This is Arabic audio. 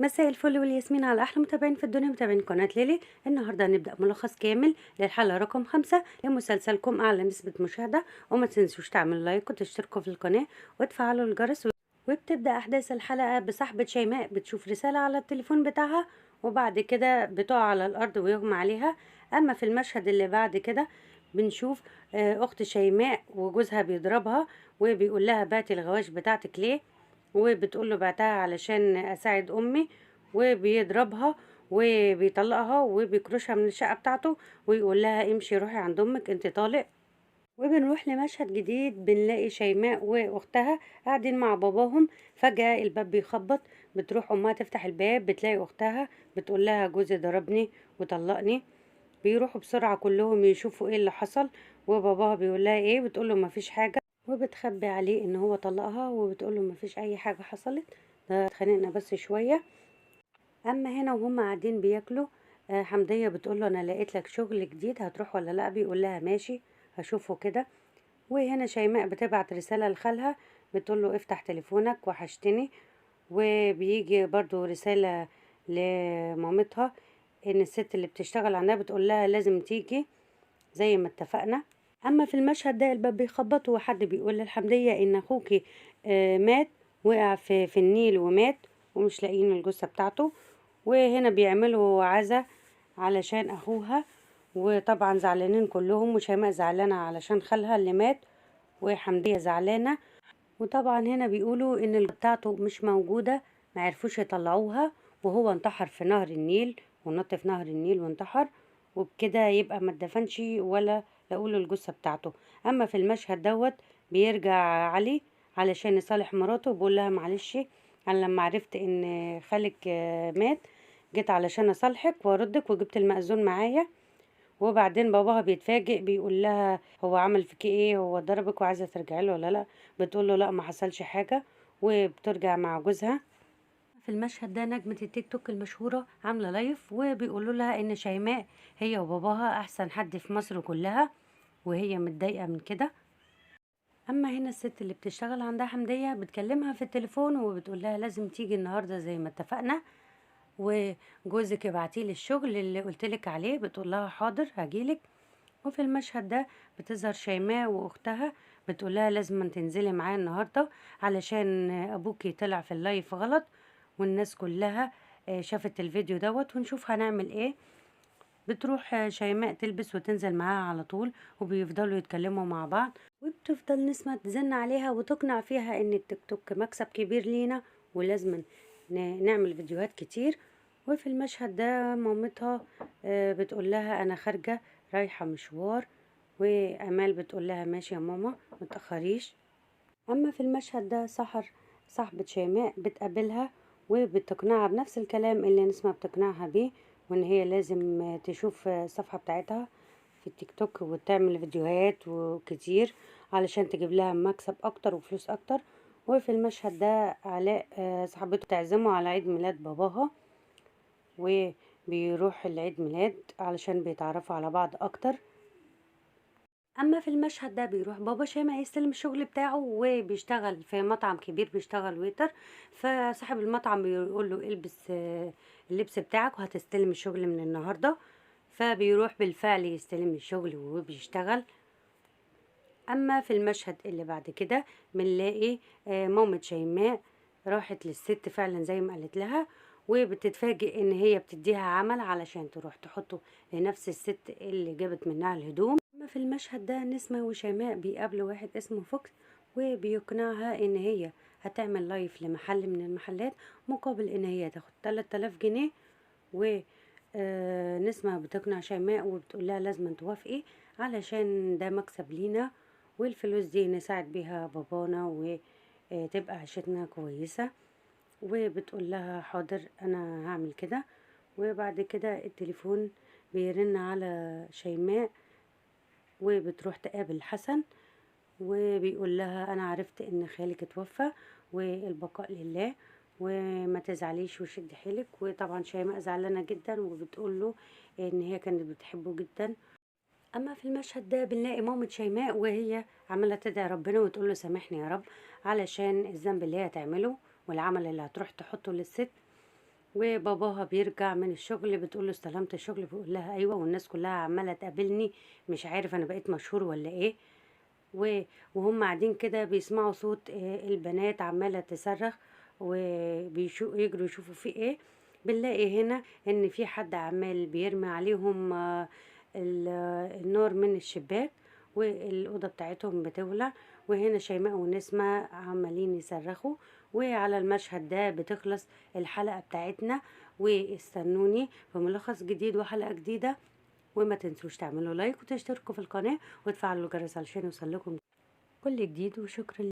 مساء الفل والياسمين على احلى متابعين في الدنيا، متابعين قناه ليلي. النهارده هنبدا ملخص كامل للحلقه رقم 5 لمسلسلكم اعلى نسبه مشاهده. وما تنسوش تعملوا لايك وتشتركوا في القناه وتفعلوا الجرس. وبتبدا احداث الحلقه بصاحبه شيماء بتشوف رساله على التليفون بتاعها، وبعد كده بتقع على الارض ويغمى عليها. اما في المشهد اللي بعد كده بنشوف اخت شيماء وجوزها بيضربها وبيقول لها بعتي الغواش بتاعتك ليه، وبتقول له بعتها علشان اساعد امي، وبيضربها وبيطلقها وبيكرشها من الشقة بتاعته ويقول لها امشي روحي عند امك انت طالق. وبنروح لمشهد جديد بنلاقي شيماء واختها قاعدين مع باباهم. فجأة الباب بيخبط، بتروح امها تفتح الباب بتلاقي اختها بتقول لها جوزي ضربني وطلقني. بيروحوا بسرعة كلهم يشوفوا ايه اللي حصل، وباباها بيقول لها ايه، بتقول له مفيش حاجة، وبتخبي عليه ان هو طلقها وبتقول له مفيش اي حاجة حصلت، ده اتخانقنا بس شوية. اما هنا وهم قاعدين بياكلوا، حمدية بتقول له انا لقيت لك شغل جديد هتروح ولا لا، بيقول لها ماشي هشوفه كده. وهنا شيماء بتبعت رسالة لخالها بتقول له افتح تليفونك وحشتني. وبيجي برضو رسالة لمامتها ان الست اللي بتشتغل عندها بتقول لها لازم تيجي زي ما اتفقنا. اما في المشهد ده الباب بيخبط وحد بيقول للحمدية ان اخوكي مات، وقع في النيل ومات ومش لاقيين الجثة بتاعته. وهنا بيعملوا عزا علشان اخوها، وطبعا زعلانين كلهم، وشيماء زعلانة علشان خالها اللي مات، وحمدية زعلانة. وطبعا هنا بيقولوا ان بتاعته مش موجودة، معرفوش يطلعوها، وهو انتحر في نهر النيل ونط في نهر النيل وانتحر، وبكده يبقى ما اتدفنش ولا لقوله الجثة بتاعته. اما في المشهد دوت بيرجع علي علشان يصالح مراته، بيقول لها معلش انا لما عرفت ان خالك مات جيت علشان اصالحك واردك وجبت المأذون معايا. وبعدين باباها بيتفاجئ بيقول لها هو عمل فيكي ايه، هو ضربك وعايزه ترجعي له ولا لا، بتقول له لا ما حصلش حاجه، وبترجع مع جوزها. في المشهد ده نجمة التيك توك المشهورة عاملة لايف وبيقولوا لها ان شيماء هي وباباها احسن حد في مصر كلها، وهي متضايقة من كده. اما هنا الست اللي بتشتغل عندها حمدية بتكلمها في التليفون وبتقول لها لازم تيجي النهاردة زي ما اتفقنا، وجوزك ابعتيلي الشغل اللي قلتلك عليه، بتقول لها حاضر هجيلك. وفي المشهد ده بتظهر شيماء واختها بتقول لها لازم تنزلي معايا النهارده علشان ابوكي طلع في اللايف غلط، والناس كلها شافت الفيديو دوت ونشوف هنعمل ايه. بتروح شيماء تلبس وتنزل معاها على طول، وبيفضلوا يتكلموا مع بعض، وبتفضل نسمة تزن عليها وتقنع فيها ان التيك توك مكسب كبير لينا ولازم نعمل فيديوهات كتير. وفي المشهد ده مامتها بتقول لها انا خارجة رايحة مشوار، وامال بتقول لها ماشي يا ماما متأخريش. اما في المشهد ده سحر صاحبة شيماء بتقابلها وبتقنعها بنفس الكلام اللي نسمة بتقنعها بيه، وان هي لازم تشوف الصفحة بتاعتها في التيك توك وتعمل فيديوهات وكتير علشان تجيب لها مكسب اكتر وفلوس اكتر. وفي المشهد ده علاء صاحبته تعزمه على عيد ميلاد باباها، وبيروح العيد ميلاد علشان بيتعرفوا على بعض اكتر. اما في المشهد ده بيروح بابا شامع يستلم الشغل بتاعه وبيشتغل في مطعم كبير بيشتغل ويتر. فصاحب المطعم بيقول له البس اللبس بتاعك وهتستلم الشغل من النهارده. فبيروح بالفعل يستلم الشغل وبيشتغل. اما في المشهد اللي بعد كده بنلاقي مامة شيماء راحت للست فعلا زي ما قالت لها، وبتتفاجئ ان هي بتديها عمل علشان تروح تحطه لنفس الست اللي جابت منها الهدوم. اما في المشهد ده نسمة وشيماء بيقابلوا واحد اسمه فوكس، وبيقنعها ان هي هتعمل لايف لمحل من المحلات مقابل ان هي تاخد 3000 جنيه. و نسمة بتقنع شيماء وبتقول لها لازم توافقي علشان ده مكسب لينا، والفلوس دي نساعد بيها بابانا وتبقى عيشتنا كويسة. وبتقول لها حاضر انا هعمل كده. وبعد كده التليفون بيرن على شيماء وبتروح تقابل حسن، وبيقول لها انا عرفت ان خالك اتوفى والبقاء لله وما تزعليش وشدي حيلك. وطبعا شيماء زعلانه جدا وبتقول له ان هي كانت بتحبه جدا. اما في المشهد ده بنلاقي مامة شيماء وهي عماله تدعي ربنا وتقول له سامحني يا رب علشان الذنب اللي هي هتعمله والعمل اللي هتروح تحطه للست. وباباها بيرجع من الشغل، بتقول له استلمت الشغل، بيقول لها ايوه، والناس كلها عماله تقابلني، مش عارف انا بقيت مشهور ولا ايه. وهم قاعدين كده بيسمعوا صوت البنات عماله تصرخ، ويجروا يشوفوا في ايه. بنلاقي هنا ان في حد عمال بيرمي عليهم النار من الشباك، والأوضة بتاعتهم بتولع. وهنا شيماء ونسمة عمالين يصرخوا. وعلى المشهد ده بتخلص الحلقة بتاعتنا. واستنوني في ملخص جديد وحلقة جديدة. وما تنسوش تعملوا لايك وتشتركوا في القناة وتفعلوا الجرس علشان يوصلكم كل جديد. وشكرا.